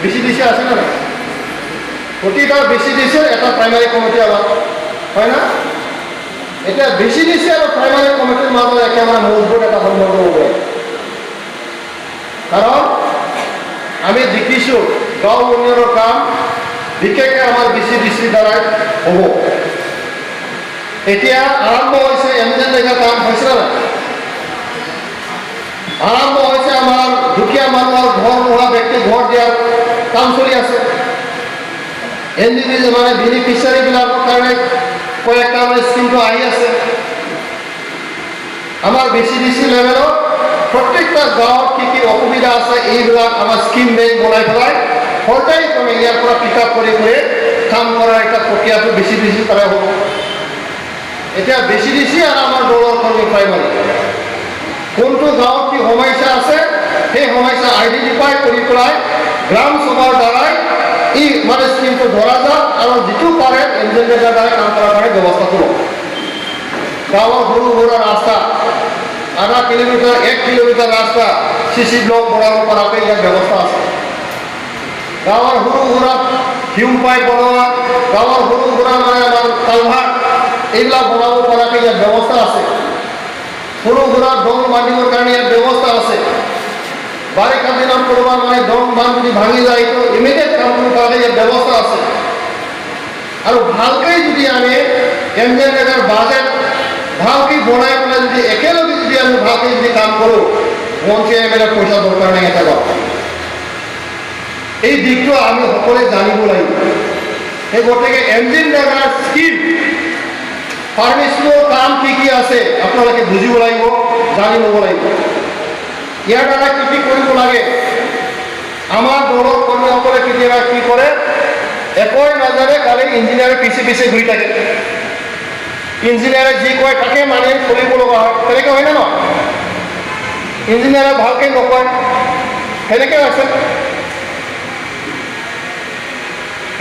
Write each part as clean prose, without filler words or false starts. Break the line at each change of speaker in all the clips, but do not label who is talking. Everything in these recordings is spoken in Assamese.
BCDC আছে না প্রতিটা BCDCর একটা প্রাইমারি কমিটি আলাদা হয় না এটা BCDC আর প্রাইমারি কমিটির মাধ্যমে একেবারে মজবুত একটা সম্বন্ধ হবে কারণ আমি দেখিছো গাঁও উন্নয়নের কাম বিশেষকৈ আমাৰ BCDC দ্বাৰাই হ'ব এতিয়া আৰম্ভ হৈছে এমজেনৰেগা কাম হৈছে না আৰম্ভ হৈছে আমাৰ দুখীয়া মানুহৰ ঘৰ নোহোৱা ব্যক্তি ঘৰ দিয়াৰ কাম চলি আছে এনডিবি মানে বেনিফিচিয়াৰীবিলাকৰ কাৰণে কয়েকটা স্কিমটো আহি আছে আমাৰ BCDC লেভেলত প্ৰত্যেকটা গাঁৱত কি অসুবিধা আছে এইবিলাক আমাৰ স্কিম বেংক বনাই পেলাই পৰ্যায়ক্ৰমে ইয়াৰ পৰা পিক আপ কৰি কাম কৰাৰ এটা প্ৰক্ৰিয়াটো BCDC দ্বাৰা হ'ব এতিয়া BCDC আৰু আমাৰ দলৰ কৰ্মী প্ৰাইমাৰী কোনটো গাঁৱত কি সমস্যা আছে সেই সমস্যা আইডেণ্টিফাই কৰি পেলাই গ্ৰাম সভাৰ দ্বাৰাই এই মানে স্কিমটো ধৰা যাওক আৰু যিটো পাৰে এনজেনৰেগাৰ দ্বাৰা কাম কৰাৰ কাৰণে ব্যৱস্থা কৰক গাঁৱৰ সৰু সুৰা ৰাস্তা আধা কিলোমিটাৰ 1 কিলোমিটাৰ ৰাস্তা CC ব্লক বনাব পৰাকৈ ইয়াৰ ব্যৱস্থা আছে গাঁৱৰ সৰু সুৰা হিউম পাইপ বনোৱা গাঁৱৰ সৰু সুৰা মানে আমাৰ কালভাৰ এইবিলাক বনাব পৰাকৈ ইয়াৰ ব্যৱস্থা আছে সৰু সুৰা দং বান্ধিবৰ কাৰণে ইয়াৰ ব্যৱস্থা আছে বাৰিষা দিনত কোনোবা মানে দং বান্ধ যদি ভাঙি যায় তো ইমিডিয়েট কাম কৰিব কাৰণে ইয়াৰ ব্যৱস্থা আছে আৰু ভালকৈ যদি আমি এনজেনৰেগাৰ বাজেট ভালকৈ বনাই পেলাই যদি একেলগে যদি আমি ভালকৈ যদি কাম কৰোঁ মন্ত্ৰী MLA পইচা দৰকাৰ নাই এটা কথা এই দিকটো আমি সকলোৱে জানিব লাগিব সেই গতিকে এনজেনৰেগাৰ স্কিম পাৰ্মিশ্যনৰ কাম কি আছে আপোনালোকে বুজিব লাগিব জানি ল'ব লাগিব ইয়াৰ দ্বাৰা কি কৰিব লাগে আমাৰ দলৰ কৰ্মীসকলে কেতিয়াবা কি কৰে একোৱে নাজানে খালি ইঞ্জিনিয়াৰৰ পিছে ঘূৰি থাকে ইঞ্জিনিয়াৰে যি কয় তাকে মানি চলিব লগা হয় তেনেকৈ হয় নে নহয় ইঞ্জিনিয়াৰে ভালকৈ নকয় সেনেকৈ আছে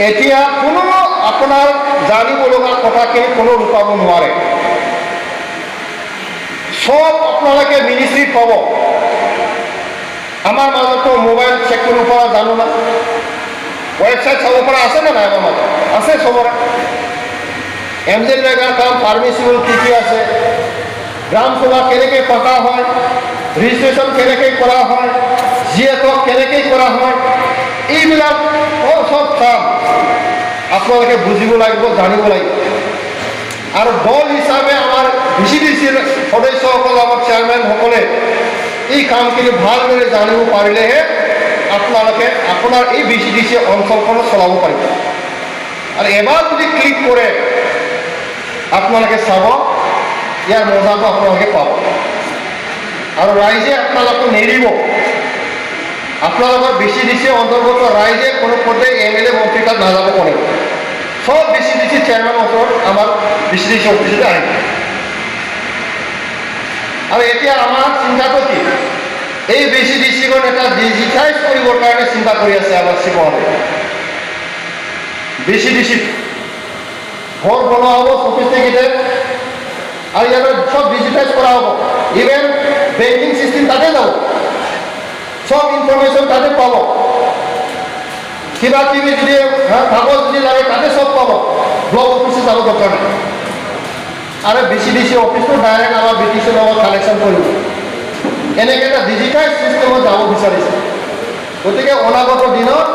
এতিয়া কোনো আপোনাৰ জানিব লগা কথাখিনি কোনো লুকাব নোৱাৰে সব আপোনালোকে মিনিষ্ট্ৰীত পাব আমাৰ মাজতো মোবাইল চেক কৰিব পৰা জানো না ৱেবছাইট চাব পৰা আছে নে নাই আমাৰ মাজত আছে চবৰে এনজেনৰেগাৰ কাম পাৰ্মিশ্যন কি আছে গ্ৰাম সভা কেনেকৈ পতা হয় ৰেজিষ্ট্ৰেশ্যন কেনেকৈ কৰা হয় GST কেনেকৈ কৰা হয় এইবিলাক সব কাম আপোনালোকে বুজিব লাগিব জানিব লাগিব আৰু দল হিচাপে আমাৰ BCDCৰ সদস্যসকল আমাৰ চেয়াৰমেনসকলে এই কামখিনি ভালদৰে জানিব পাৰিলেহে আপোনালোকে আপোনাৰ এই BCDC অঞ্চলখনত চলাব পাৰিব আৰু এবাৰ যদি ক্লিক কৰে আপোনালোকে চাব ইয়াৰ মজাটো আপোনালোকে পাব আৰু ৰাইজে আপোনালোকক নেৰিব আপোনালোকৰ BCDC অন্তৰ্গত ৰাইজে কোনো পৰ্যায়ে MLA মন্ত্ৰী তাত নাযাব পাৰে সব BCDC চেয়াৰমেন ওচৰত আমাৰ BCDC অফিচতে আহিব আৰু এতিয়া আমাৰ চিন্তাটো কি এই BCDCখন এটা ডিজিটাইজ কৰিবৰ কাৰণে চিন্তা কৰি আছে আমাৰ শিৱসাগৰে BCDC ঘৰ বনোৱা হ'ব সফিষ্টিকেটেড আৰু ইয়াত সব ডিজিটাইজ কৰা হ'ব ইভেন বেংকিং চিষ্টেম তাতে যাব সব ইনফরমেশন তাতে পাব কিবা কিবি যদি কাগজ যদি লাগে তাতে সব পাব ব্লক অফিসে যাব দরকার নাই আৰু BCDC অফিসটো ডাইৰেক্ট আমাৰ BTCৰ লগত কানেকশ্যন কৰিব এনেকৈ এটা ডিজিটাইজ চিষ্টেমত যাব বিচাৰিছে গতিকে অনাগত দিনত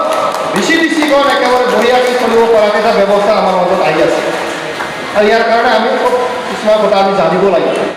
BCDCখন একেবাৰে বঢ়িয়াকৈ চলিব পৰাকৈ এটা ব্যৱস্থা আমাৰ মাজত আহি আছে আৰু ইয়াৰ কাৰণে আমি কিছুমান কথা আমি জানিব লাগিব